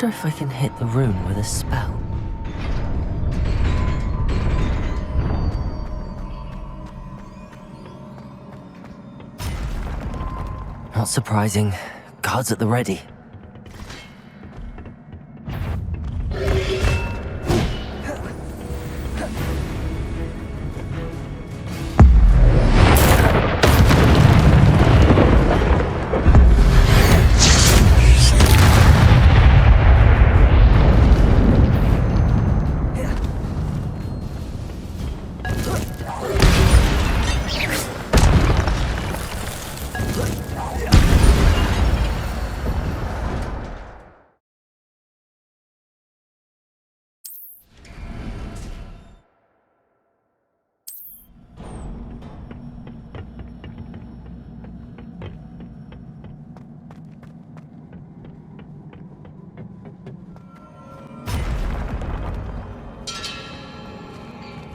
wonder if I can hit the room with a spell. Not surprising. Guards at the ready.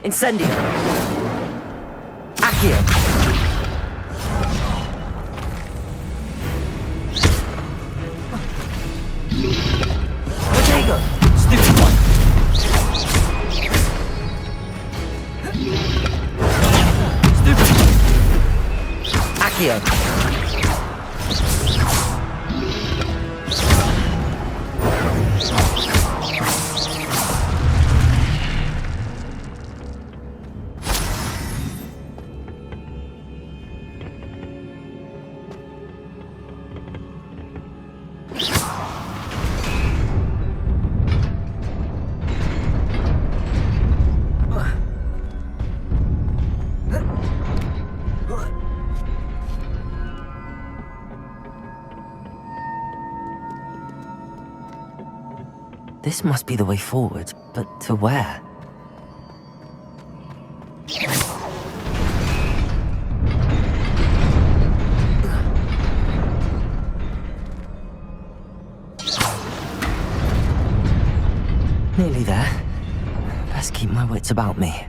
Incendio! Accio! Protego! Stupid one! Stupid one! Accio! This must be the way forward, but to where? Nearly there. Best keep my wits about me.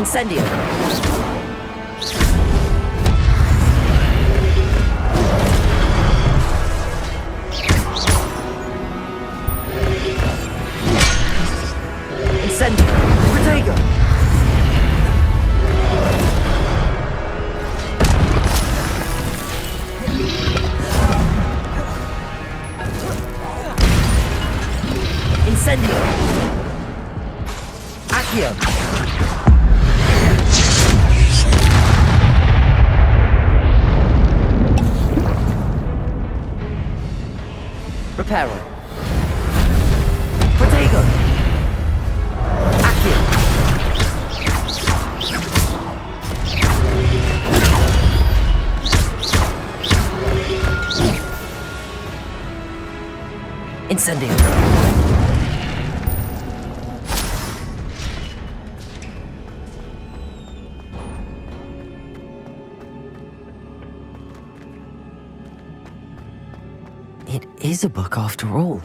Incendio! Incendio! Protego! Incendio! Accio! Reparo. Protego. Accio. Incendio. It is a book after all.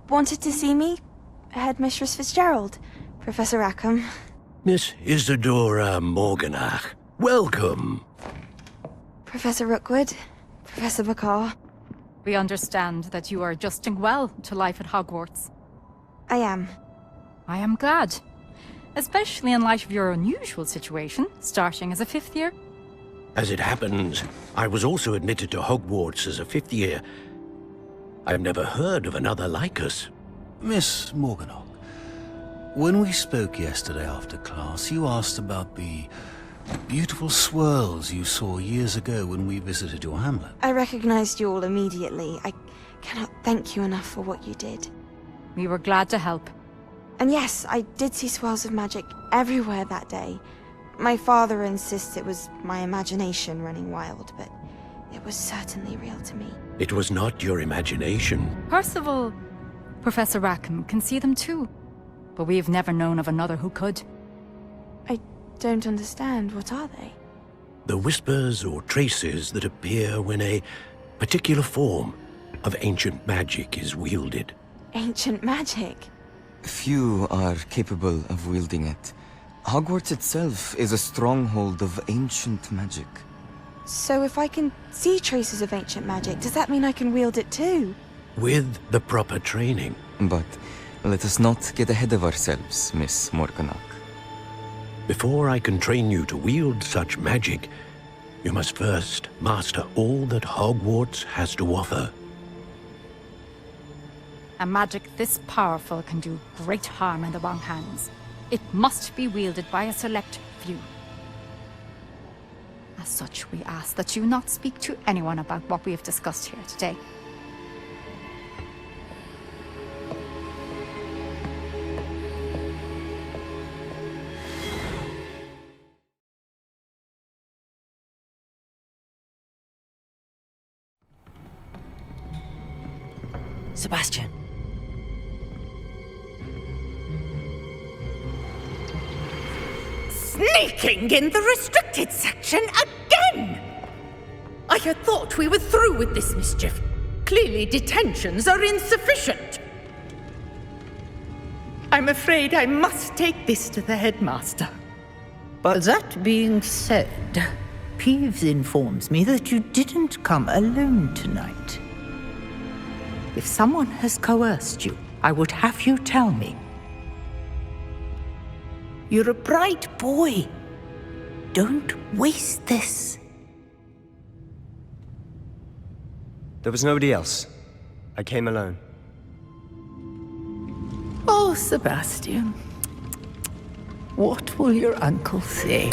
wanted to see me? Headmistress Fitzgerald, Professor Rackham. Miss Isadora Morganach, welcome. Professor Rookwood, Professor Bakar. We understand that you are adjusting well to life at Hogwarts. I am. I am glad. Especially in light of your unusual situation, starting as a 5th year. As it happens, I was also admitted to Hogwarts as a 5th year. I've never heard of another like us. Miss Morganach, when we spoke yesterday after class, you asked about the beautiful swirls you saw years ago when we visited your hamlet. I recognized you all immediately. I cannot thank you enough for what you did. We were glad to help. And yes, I did see swirls of magic everywhere that day. My father insists it was my imagination running wild, but it was certainly real to me. It was not your imagination. Percival, Professor Rackham can see them too. But we've never known of another who could. I don't understand. What are they? The whispers or traces that appear when a particular form of ancient magic is wielded. Ancient magic? Few are capable of wielding it. Hogwarts itself is a stronghold of ancient magic. So if I can see traces of ancient magic, does that mean I can wield it too? With the proper training. But let us not get ahead of ourselves, Miss Morganach. Before I can train you to wield such magic, you must first master all that Hogwarts has to offer. A magic this powerful can do great harm in the wrong hands. It must be wielded by a select few. As such, we ask that you not speak to anyone about what we have discussed here today. Sebastian. Sneaking in the restricted section again! I had thought we were through with this mischief. Clearly detentions are insufficient. I'm afraid I must take this to the headmaster. But that being said, Peeves informs me that you didn't come alone tonight. If someone has coerced you, I would have you tell me. You're a bright boy. Don't waste this. There was nobody else. I came alone. Oh, Sebastian. What will your uncle say?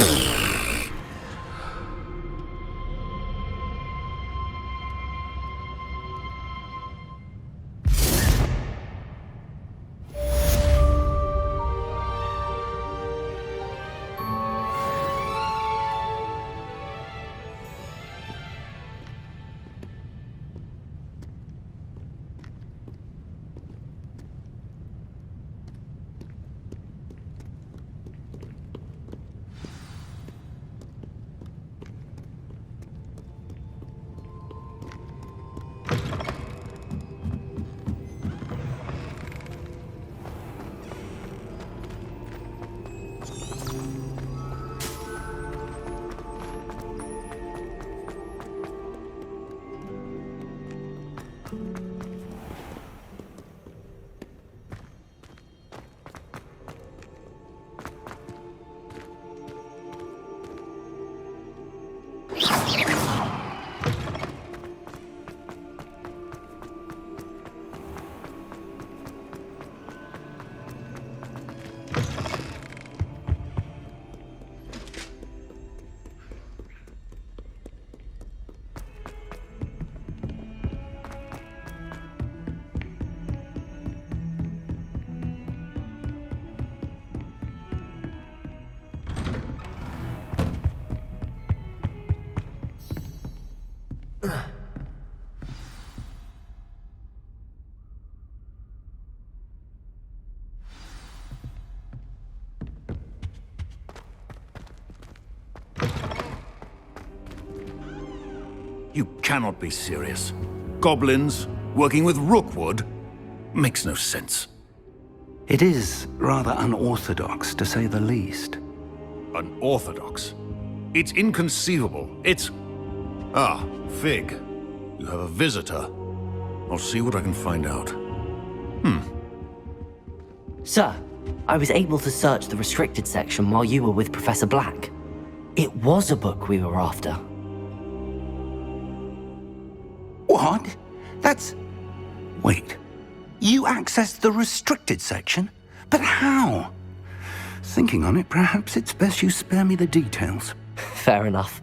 You cannot be serious. Goblins, working with Rookwood? Makes no sense. It is rather unorthodox, to say the least. Unorthodox? It's inconceivable. It's... Ah, Fig. You have a visitor. I'll see what I can find out. Sir, I was able to search the restricted section while you were with Professor Black. It was a book we were after. What? That's... Wait. You accessed the restricted section? But how? Thinking on it, perhaps it's best you spare me the details. Fair enough.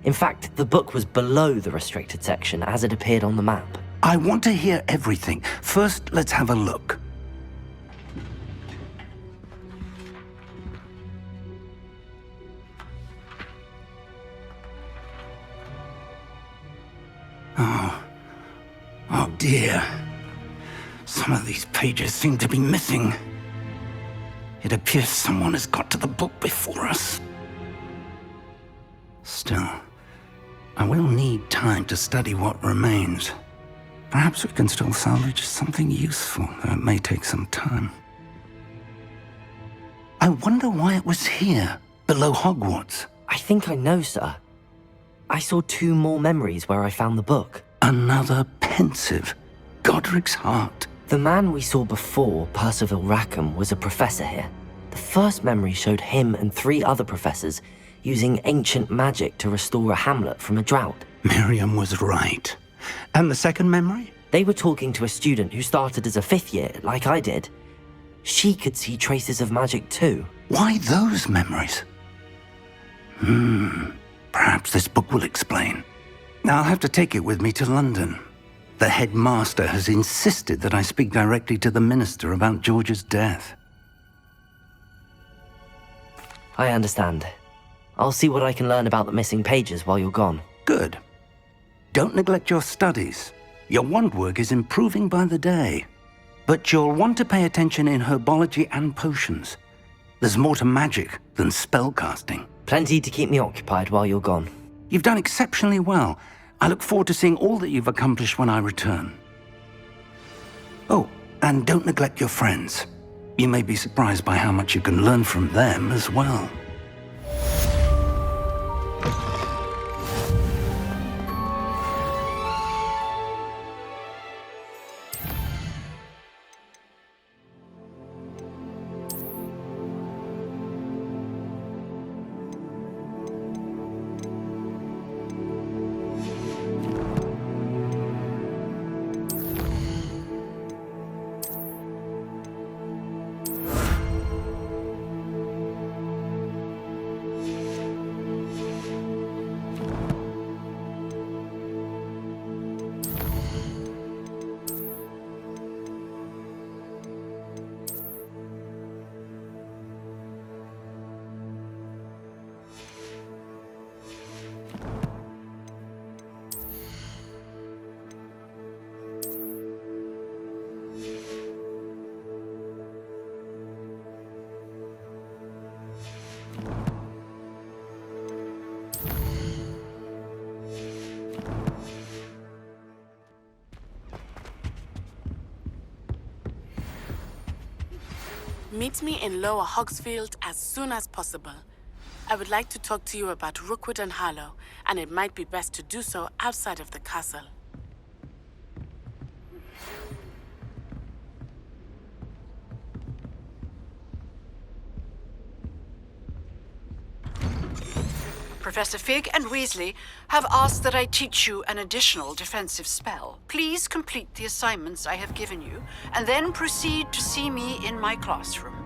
In fact, the book was below the restricted section as it appeared on the map. I want to hear everything. First, let's have a look. Oh dear. Some of these pages seem to be missing. It appears someone has got to the book before us. Still, I will need time to study what remains. Perhaps we can still salvage something useful, though it may take some time. I wonder why it was here, below Hogwarts. I think I know, sir. I saw 2 more memories where I found the book. Another pensive. Godric's heart. The man we saw before, Percival Rackham, was a professor here. The first memory showed him and 3 other professors using ancient magic to restore a hamlet from a drought. Miriam was right. And the second memory? They were talking to a student who started as a 5th year, like I did. She could see traces of magic too. Why those memories? Perhaps this book will explain. I'll have to take it with me to London. The headmaster has insisted that I speak directly to the minister about George's death. I understand. I'll see what I can learn about the missing pages while you're gone. Good. Don't neglect your studies. Your wand work is improving by the day. But you'll want to pay attention in herbology and potions. There's more to magic than spellcasting. Plenty to keep me occupied while you're gone. You've done exceptionally well. I look forward to seeing all that you've accomplished when I return. Oh, and don't neglect your friends. You may be surprised by how much you can learn from them as well. Meet me in Lower Hogsfield as soon as possible. I would like to talk to you about Rookwood and Harlow, and it might be best to do so outside of the castle. Professor Fig and Weasley have asked that I teach you an additional defensive spell. Please complete the assignments I have given you, and then proceed to see me in my classroom.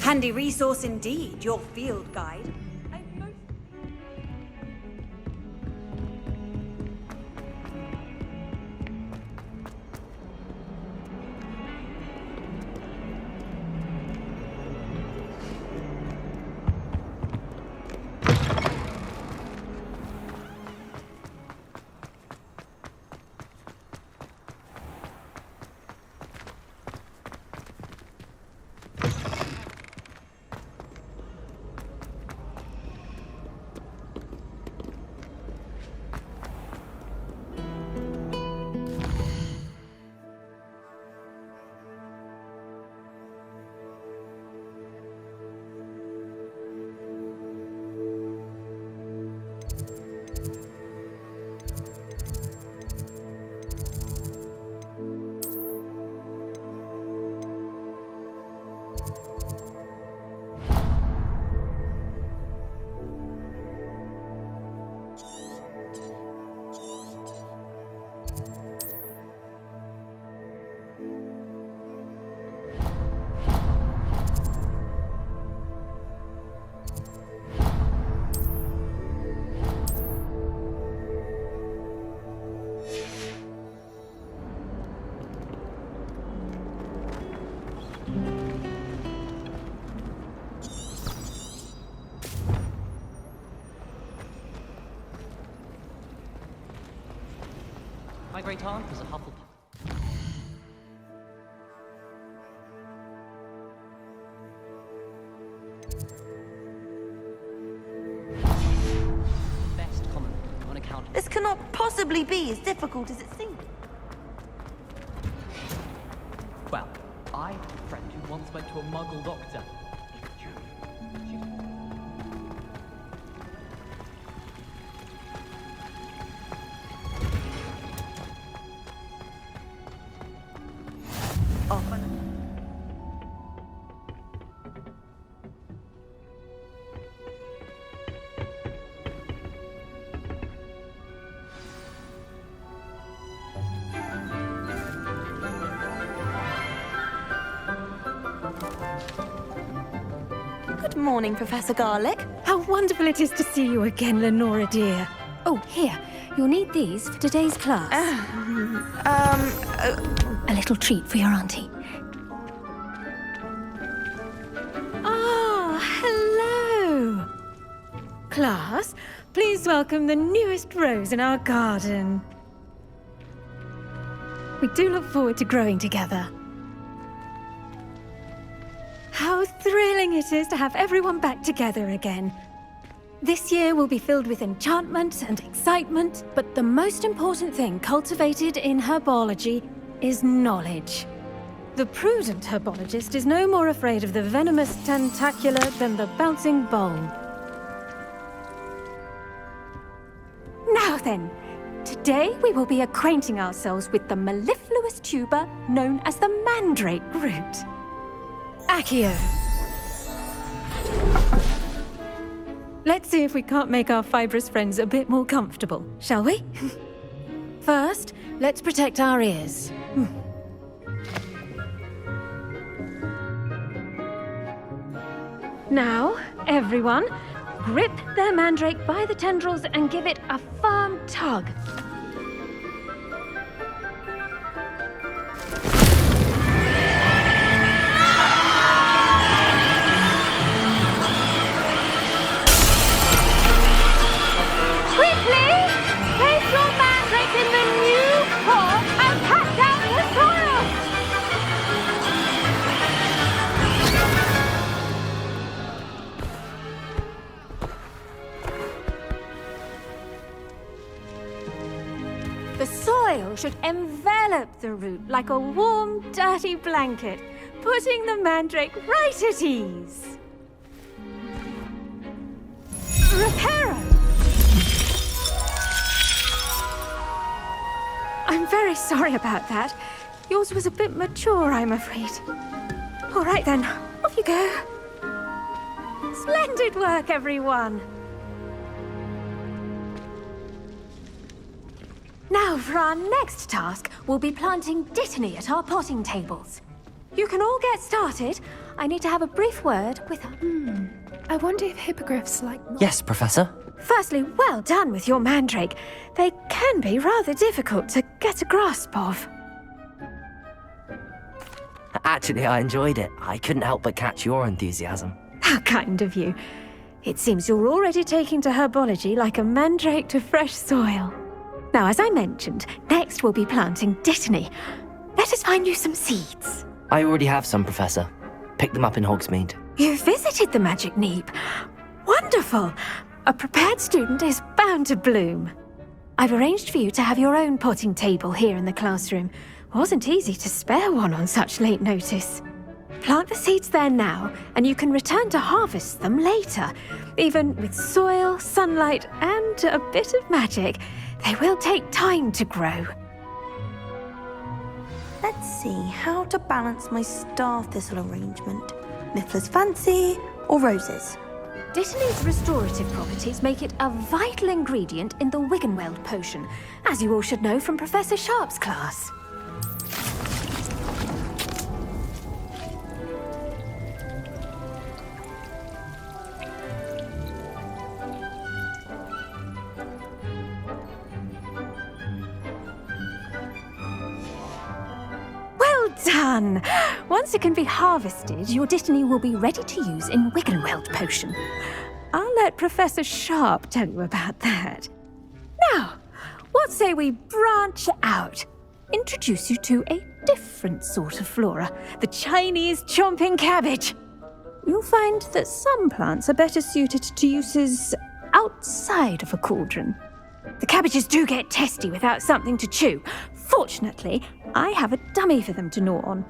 Handy resource indeed, your field guide. My great aunt was a Hufflepuff. Best common on account of... This cannot possibly be as difficult as it seems. Well, I have a friend who once went to a Muggle doctor. Good morning, Professor Garlick. How wonderful it is to see you again, Lenora dear. Oh, here. You'll need these for today's class. A little treat for your auntie. Ah, hello. Class, please welcome the newest rose in our garden. We do look forward to growing together. How thrilling it is to have everyone back together again. This year will be filled with enchantment and excitement, but the most important thing cultivated in herbology is knowledge. The prudent herbologist is no more afraid of the venomous tentacula than the bouncing bulb. Now then, today we will be acquainting ourselves with the mellifluous tuber known as the mandrake root. Accio. Let's see if we can't make our fibrous friends a bit more comfortable, shall we? First, let's protect our ears. Now, everyone, grip their mandrake by the tendrils and give it a firm tug. The soil should envelop the root like a warm, dirty blanket, putting the mandrake right at ease. Reparo! I'm very sorry about that. Yours was a bit mature, I'm afraid. All right then, off you go. Splendid work, everyone! Now, for our next task, we'll be planting dittany at our potting tables. You can all get started. I need to have a brief word with her. I wonder if hippogriffs like... Yes, Professor. Firstly, well done with your mandrake. They can be rather difficult to get a grasp of. Actually, I enjoyed it. I couldn't help but catch your enthusiasm. How kind of you. It seems you're already taking to herbology like a mandrake to fresh soil. Now, as I mentioned, next we'll be planting dittany. Let us find you some seeds. I already have some, Professor. Picked them up in Hogsmeade. You visited the Magic Neep. Wonderful. A prepared student is bound to bloom. I've arranged for you to have your own potting table here in the classroom. Wasn't easy to spare one on such late notice. Plant the seeds there now, and you can return to harvest them later. Even with soil, sunlight, and a bit of magic, they will take time to grow. Let's see how to balance my star thistle arrangement. Miffler's fancy or roses? Dittany's restorative properties make it a vital ingredient in the Wiggenweld potion, as you all should know from Professor Sharp's class. Done! Once it can be harvested, your dittany will be ready to use in Wiggenweld potion. I'll let Professor Sharp tell you about that. Now, what say we branch out? Introduce you to a different sort of flora, the Chinese chomping cabbage. You'll find that some plants are better suited to uses outside of a cauldron. The cabbages do get testy without something to chew. Fortunately, I have a dummy for them to gnaw on.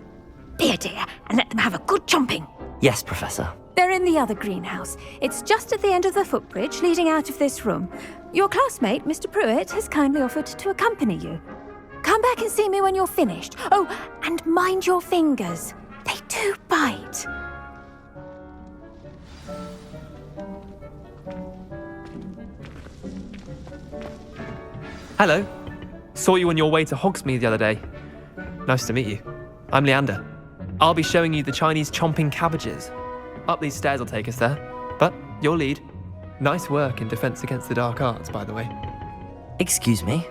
Be a dear and let them have a good chomping. Yes, Professor. They're in the other greenhouse. It's just at the end of the footbridge leading out of this room. Your classmate, Mr. Pruitt, has kindly offered to accompany you. Come back and see me when you're finished. Oh, and mind your fingers. They do bite. Hello. Saw you on your way to Hogsmeade the other day. Nice to meet you. I'm Leander. I'll be showing you the Chinese chomping cabbages. Up these stairs will take us there. But your lead. Nice work in Defense Against the Dark Arts, by the way. Excuse me?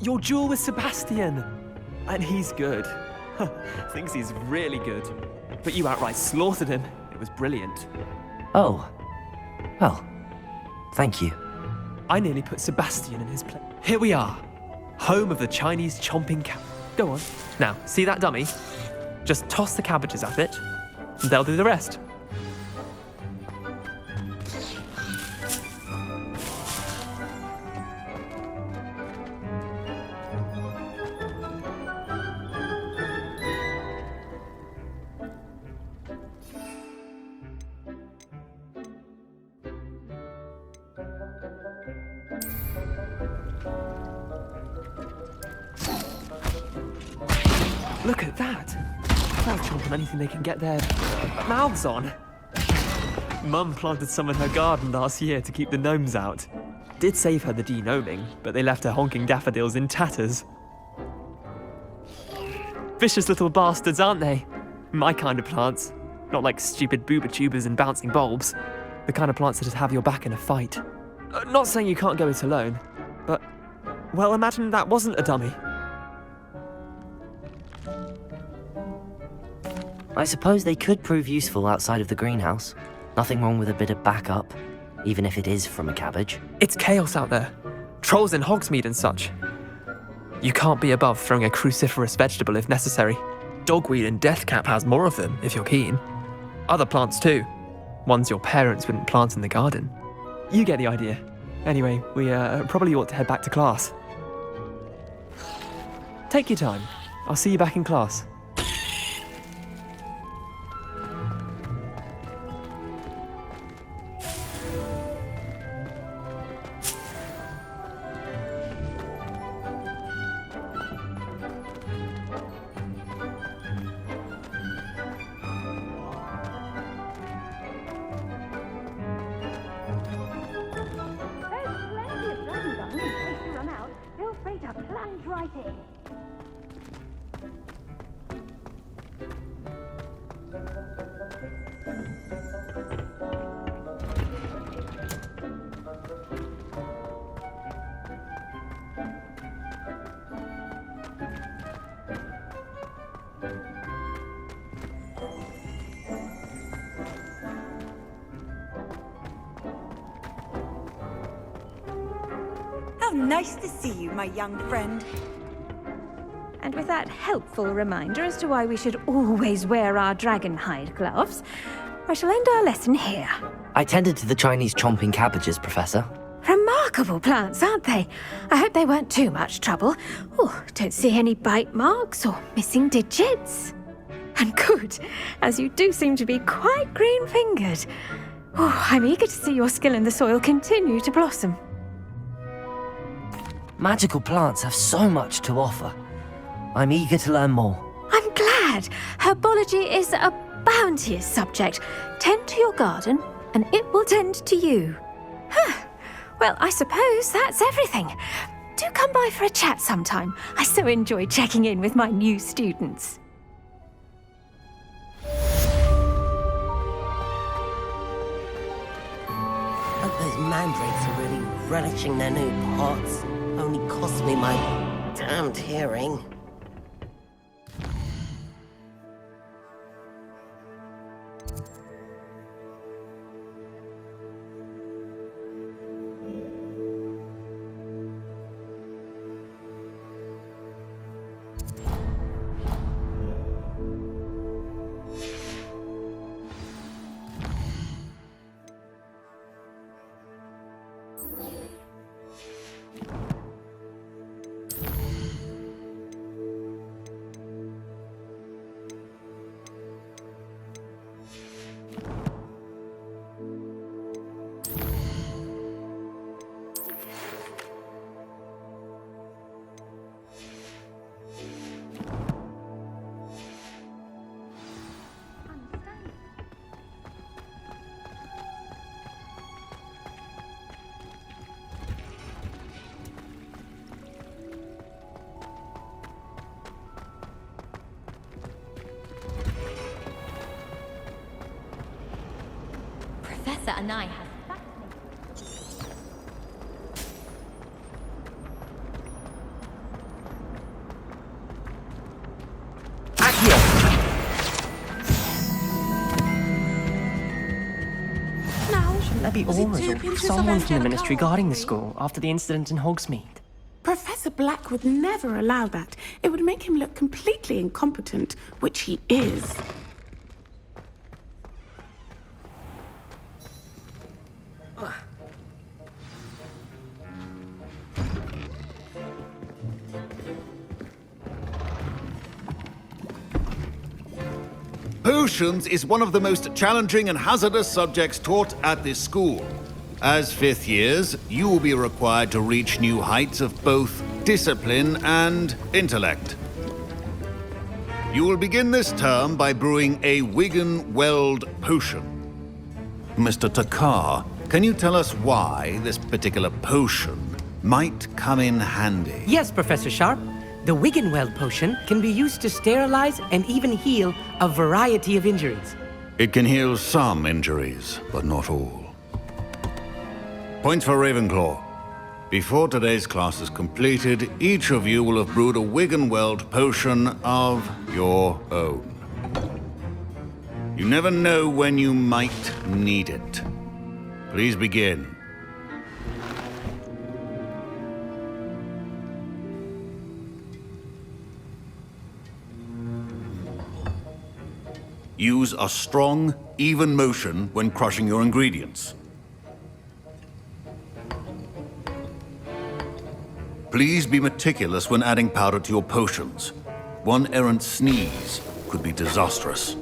Your duel with Sebastian. And he's good. Thinks he's really good. But you outright slaughtered him. It was brilliant. Oh. Well, thank you. I nearly put Sebastian in his place. Here we are. Home of the Chinese chomping cab. Go on. Now, see that dummy? Just toss the cabbages at it, and they'll do the rest. Look at that! They'll chomp on anything they can get their mouths on. Mum planted some in her garden last year to keep the gnomes out. Did save her the de-gnoming, but they left her honking daffodils in tatters. Vicious little bastards, aren't they? My kind of plants. Not like stupid booba tubers and bouncing bulbs. The kind of plants that just have your back in a fight. Not saying you can't go it alone, but... well, imagine that wasn't a dummy. I suppose they could prove useful outside of the greenhouse. Nothing wrong with a bit of backup, even if it is from a cabbage. It's chaos out there. Trolls in Hogsmeade and such. You can't be above throwing a cruciferous vegetable if necessary. Dogweed and deathcap has more of them, if you're keen. Other plants too. Ones your parents wouldn't plant in the garden. You get the idea. Anyway, we probably ought to head back to class. Take your time. I'll see you back in class. Nice to see you, my young friend. And with that helpful reminder as to why we should always wear our dragon hide gloves, I shall end our lesson here. I tended to the Chinese chomping cabbages, Professor. Remarkable plants, aren't they? I hope they weren't too much trouble. Oh, don't see any bite marks or missing digits. And good, as you do seem to be quite green-fingered. Oh, I'm eager to see your skill in the soil continue to blossom. Magical plants have so much to offer. I'm eager to learn more. I'm glad. Herbology is a bounteous subject. Tend to your garden, and it will tend to you. Huh. Well, I suppose that's everything. Do come by for a chat sometime. I so enjoy checking in with my new students. Hope those mandrakes are really relishing their new pots. Only cost me my damned hearing. Professor and I have Shouldn't there be auras or someone from the Ministry guarding the school after the incident in Hogsmeade? Professor Black would never allow that. It would make him look completely incompetent, which he is. Potions is one of the most challenging and hazardous subjects taught at this school. As fifth years, you will be required to reach new heights of both discipline and intellect. You will begin this term by brewing a Wigan-Weld potion. Mr. Takar, can you tell us why this particular potion might come in handy? Yes, Professor Sharp. The Wigan-Weld potion can be used to sterilize and even heal a variety of injuries. It can heal some injuries, but not all. Points for Ravenclaw. Before today's class is completed, each of you will have brewed a Wigan-Weld potion of your own. You never know when you might need it. Please begin. Use a strong, even motion when crushing your ingredients. Please be meticulous when adding powder to your potions. One errant sneeze could be disastrous.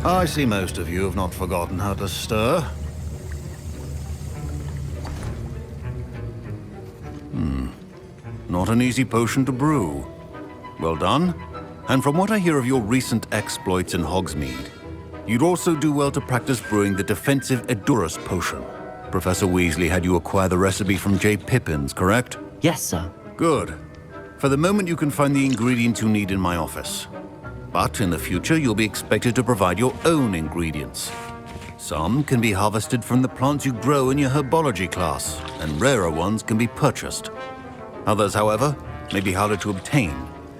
I see most of you have not forgotten how to stir. Not an easy potion to brew. Well done. And from what I hear of your recent exploits in Hogsmeade, you'd also do well to practice brewing the defensive Edurus potion. Professor Weasley had you acquire the recipe from J. Pippins, correct? Yes, sir. Good. For the moment, you can find the ingredients you need in my office. But in the future, you'll be expected to provide your own ingredients. Some can be harvested from the plants you grow in your herbology class, and rarer ones can be purchased. Others, however, may be harder to obtain,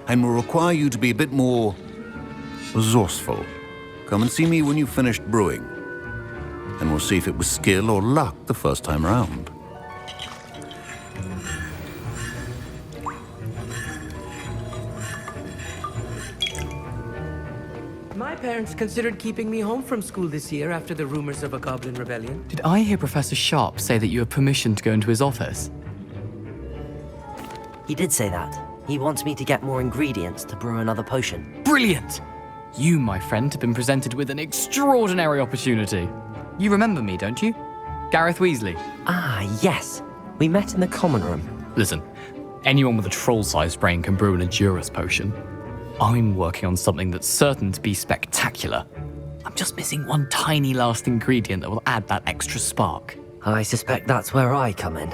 and will require you to be a bit more resourceful. Come and see me when you've finished brewing, and we'll see if it was skill or luck the first time round. My parents considered keeping me home from school this year after the rumors of a goblin rebellion. Did I hear Professor Sharp say that you have permission to go into his office? He did say that. He wants me to get more ingredients to brew another potion. Brilliant! You, my friend, have been presented with an extraordinary opportunity. You remember me, don't you? Gareth Weasley. Ah, yes. We met in the common room. Listen, anyone with a troll-sized brain can brew an Hogwarts potion. I'm working on something that's certain to be spectacular. I'm just missing one tiny last ingredient that will add that extra spark. I suspect that's where I come in.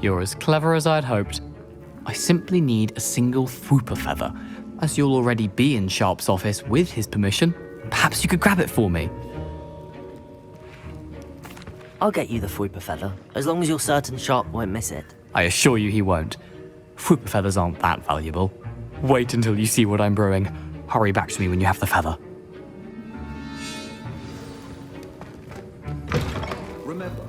You're as clever as I'd hoped. I simply need a single Fwooper feather. As you'll already be in Sharp's office with his permission, perhaps you could grab it for me. I'll get you the Fwooper feather, as long as you're certain Sharp won't miss it. I assure you he won't. Fwooper feathers aren't that valuable. Wait until you see what I'm brewing. Hurry back to me when you have the feather. Remember,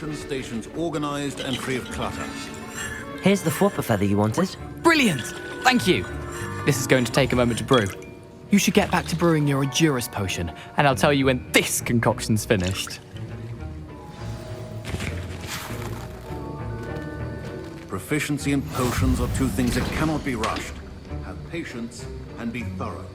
potion stations organized and free of clutter. Here's the Fwooper feather you wanted. Brilliant! Thank you! This is going to take a moment to brew. You should get back to brewing your Hogwarts potion, and I'll tell you when this concoction's finished. Proficiency in potions are two things that cannot be rushed. Have patience and be thorough.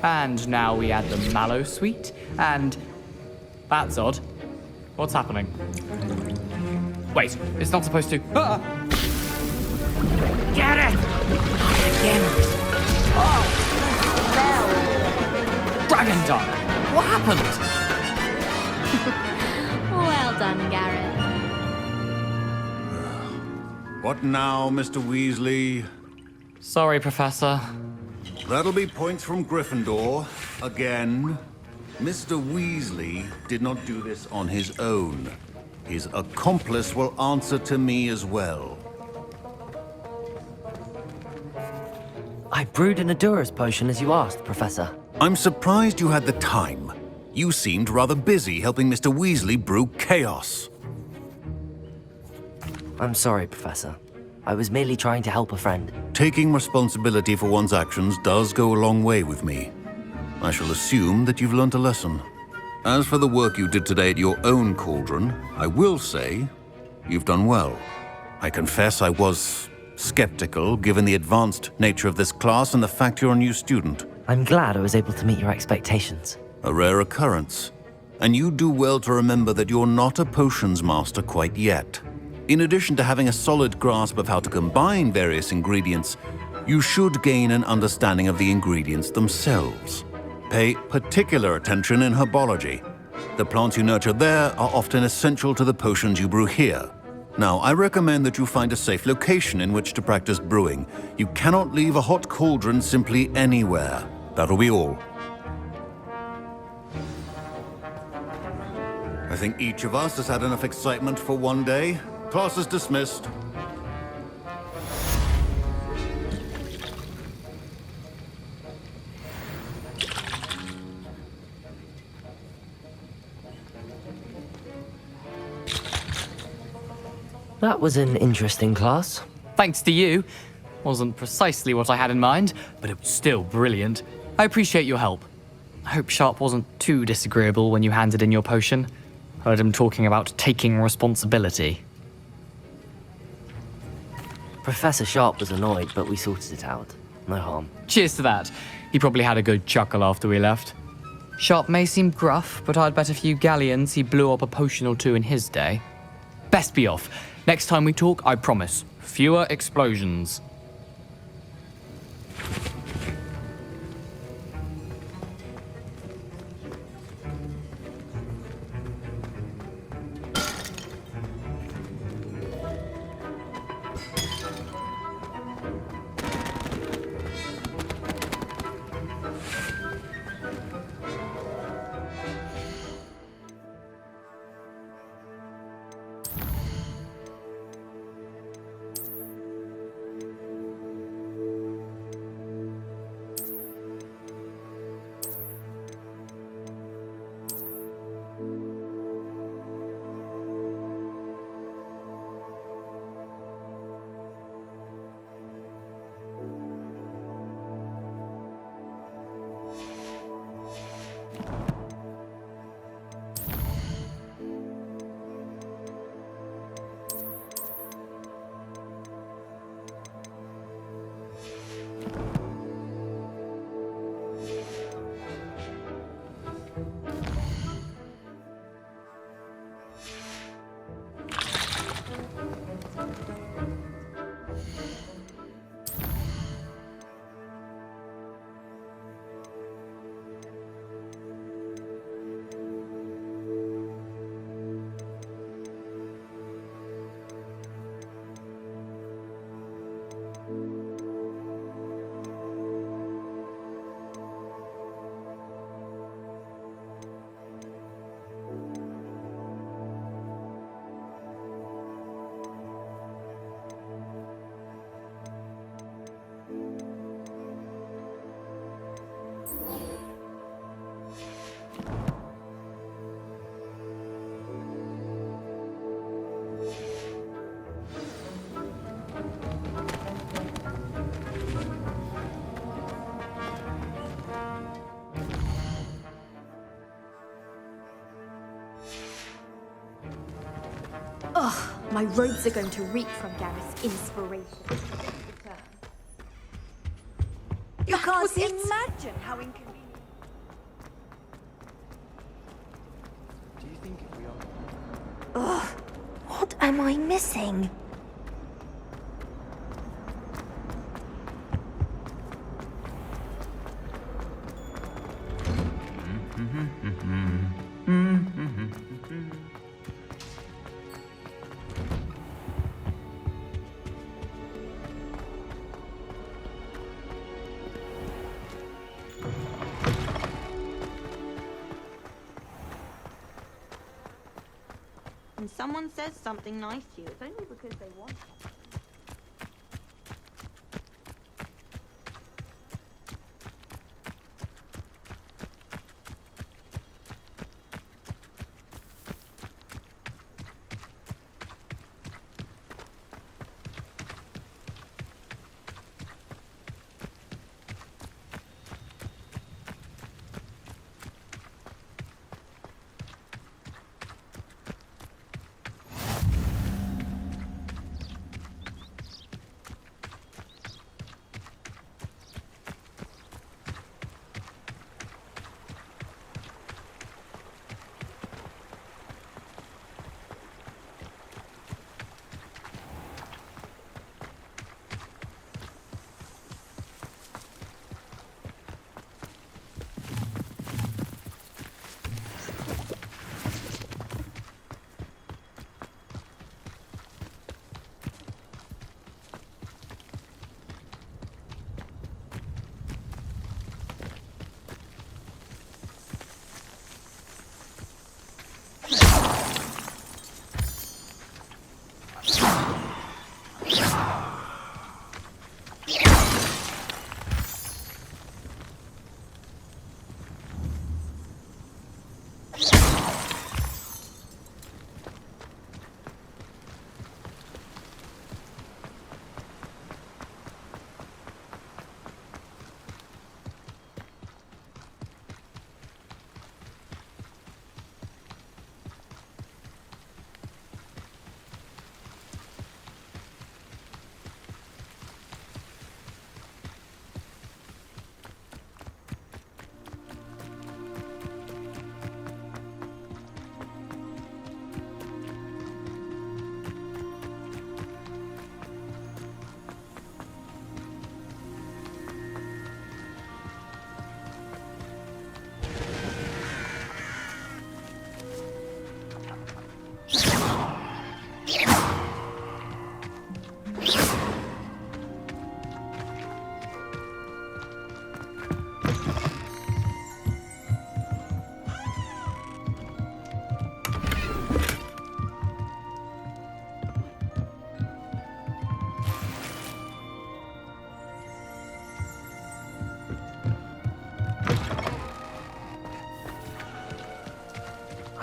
And now we add the mallow sweet, and... That's odd. What's happening? Wait, it's not supposed to... Ah! Get it! Again. Oh! Dragon Dog! What happened? Well done, Gareth. What now, Mr. Weasley? Sorry, Professor. That'll be points from Gryffindor. Again. Mr. Weasley did not do this on his own. His accomplice will answer to me as well. I brewed an Hogwarts potion as you asked, Professor. I'm surprised you had the time. You seemed rather busy helping Mr. Weasley brew chaos. I'm sorry, Professor. I was merely trying to help a friend. Taking responsibility for one's actions does go a long way with me. I shall assume that you've learnt a lesson. As for the work you did today at your own cauldron, I will say you've done well. I confess I was skeptical, given the advanced nature of this class and the fact you're a new student. I'm glad I was able to meet your expectations. A rare occurrence. And you do well to remember that you're not a potions master quite yet. In addition to having a solid grasp of how to combine various ingredients, you should gain an understanding of the ingredients themselves. Pay particular attention in herbology. The plants you nurture there are often essential to the potions you brew here. Now, I recommend that you find a safe location in which to practice brewing. You cannot leave a hot cauldron simply anywhere. That'll be all. I think each of us has had enough excitement for one day. Class is dismissed. That was an interesting class. Thanks to you. Wasn't precisely what I had in mind, but it was still brilliant. I appreciate your help. I hope Sharp wasn't too disagreeable when you handed in your potion. Heard him talking about taking responsibility. Professor Sharp was annoyed, but we sorted it out. No harm. Cheers to that. He probably had a good chuckle after we left. Sharp may seem gruff, but I'd bet a few galleons he blew up a potion or two in his day. Best be off. Next time we talk, I promise, fewer explosions. Ugh, my robes are going to reek from Gareth's inspiration. You can't imagine how inconvenient. Do you think if we are... Ugh, what am I missing? When someone says something nice to you, it's only because they want it.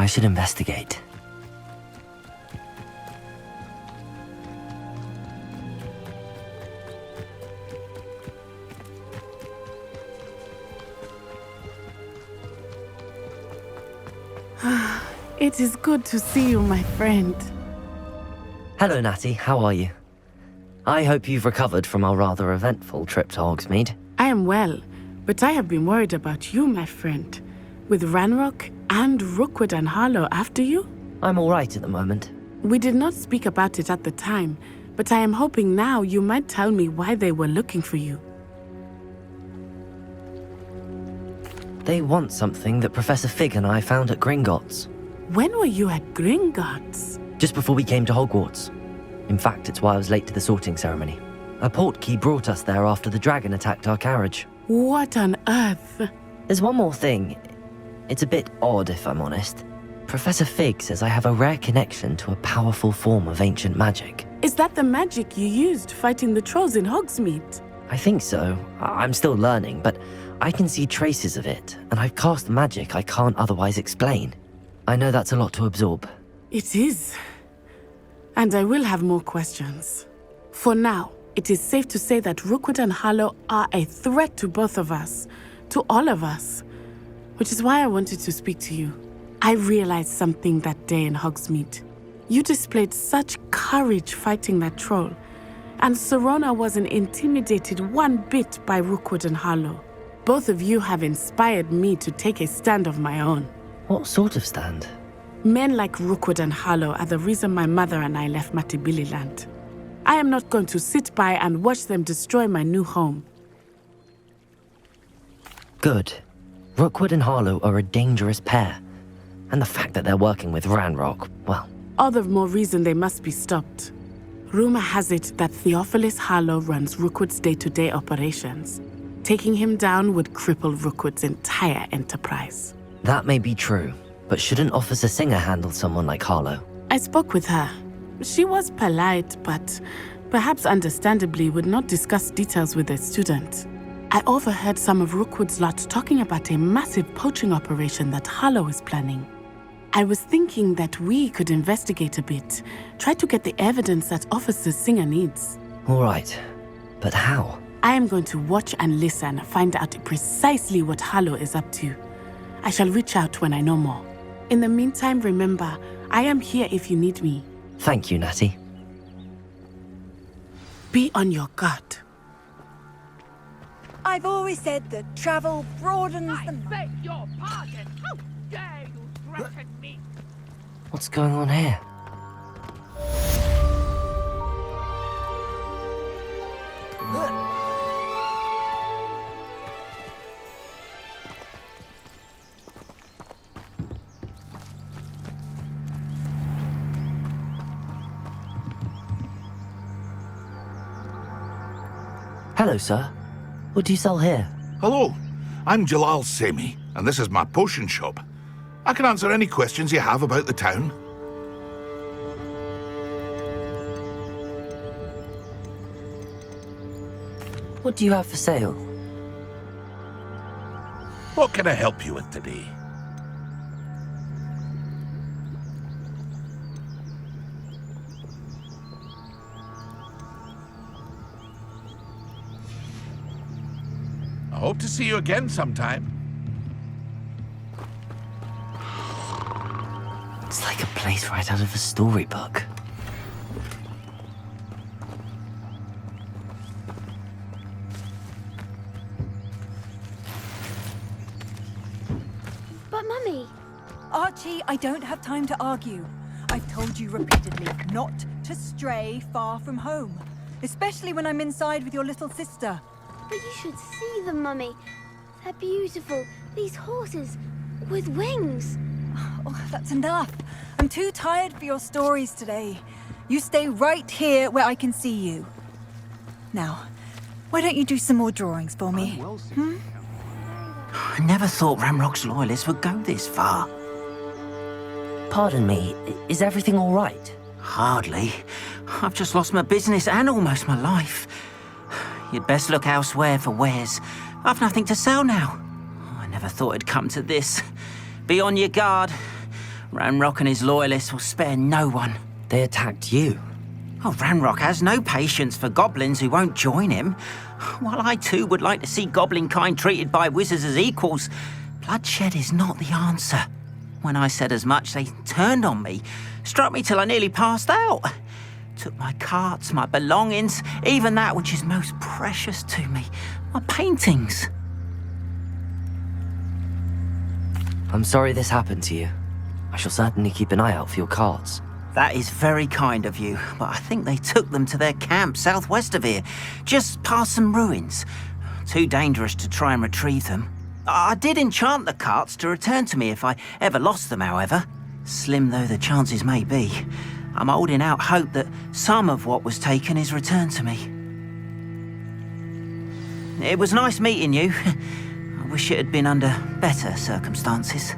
I should investigate. It is good to see you, my friend. Hello, Natty. How are you? I hope you've recovered from our rather eventful trip to Hogsmeade. I am well, but I have been worried about you, my friend. With Ranrock and Rookwood and Harlow after you? I'm all right at the moment. We did not speak about it at the time, but I am hoping now you might tell me why they were looking for you. They want something that Professor Fig and I found at Gringotts. When were you at Gringotts? Just before we came to Hogwarts. In fact, it's why I was late to the sorting ceremony. A portkey brought us there after the dragon attacked our carriage. What on earth? There's one more thing. It's a bit odd, if I'm honest. Professor Fig says I have a rare connection to a powerful form of ancient magic. Is that the magic you used fighting the trolls in Hogsmeade? I think so. I'm still learning, but I can see traces of it, and I've cast magic I can't otherwise explain. I know that's a lot to absorb. It is. And I will have more questions. For now, it is safe to say that Rookwood and Harlow are a threat to both of us, to all of us, which is why I wanted to speak to you. I realized something that day in Hogsmeade. You displayed such courage fighting that troll, and Serona wasn't intimidated one bit by Rookwood and Harlow. Both of you have inspired me to take a stand of my own. What sort of stand? Men like Rookwood and Harlow are the reason my mother and I left Matibili land. I am not going to sit by and watch them destroy my new home. Good. Rookwood and Harlow are a dangerous pair. And the fact that they're working with Ranrock, well... All the more reason they must be stopped. Rumor has it that Theophilus Harlow runs Rookwood's day-to-day operations. Taking him down would cripple Rookwood's entire enterprise. That may be true, but shouldn't Officer Singer handle someone like Harlow? I spoke with her. She was polite, but perhaps understandably would not discuss details with a student. I overheard some of Rookwood's lot talking about a massive poaching operation that Harlow is planning. I was thinking that we could investigate a bit, try to get the evidence that Officer Singer needs. All right, but how? I am going to watch and listen, find out precisely what Harlow is up to. I shall reach out when I know more. In the meantime, remember, I am here if you need me. Thank you, Natty. Be on your guard. I've always said that travel broadens the mind. Beg your pardon! How dare you threaten me? What's going on here? Hello, sir. What do you sell here? Hello, I'm Jalal Semi, and this is my potion shop. I can answer any questions you have about the town. What do you have for sale? What can I help you with today? I hope to see you again sometime. It's like a place right out of a storybook. But Mummy... Archie, I don't have time to argue. I've told you repeatedly not to stray far from home. Especially when I'm inside with your little sister. But you should see them, Mummy. They're beautiful. These horses with wings. Oh, that's enough. I'm too tired for your stories today. You stay right here where I can see you. Now, why don't you do some more drawings for me? I never thought Ramrock's loyalists would go this far. Pardon me, is everything all right? Hardly. I've just lost my business and almost my life. You'd best look elsewhere for wares. I've nothing to sell now. I never thought it'd come to this. Be on your guard. Ranrock and his loyalists will spare no one. They attacked you? Oh, Ranrock has no patience for goblins who won't join him. While I too would like to see goblin kind treated by wizards as equals, bloodshed is not the answer. When I said as much, they turned on me, struck me till I nearly passed out. Took my carts, my belongings, even that which is most precious to me, my paintings. I'm sorry this happened to you. I shall certainly keep an eye out for your carts. That is very kind of you, but I think they took them to their camp southwest of here, just past some ruins. Too dangerous to try and retrieve them. I did enchant the carts to return to me if I ever lost them, however. Slim though the chances may be, I'm holding out hope that some of what was taken is returned to me. It was nice meeting you. I wish it had been under better circumstances.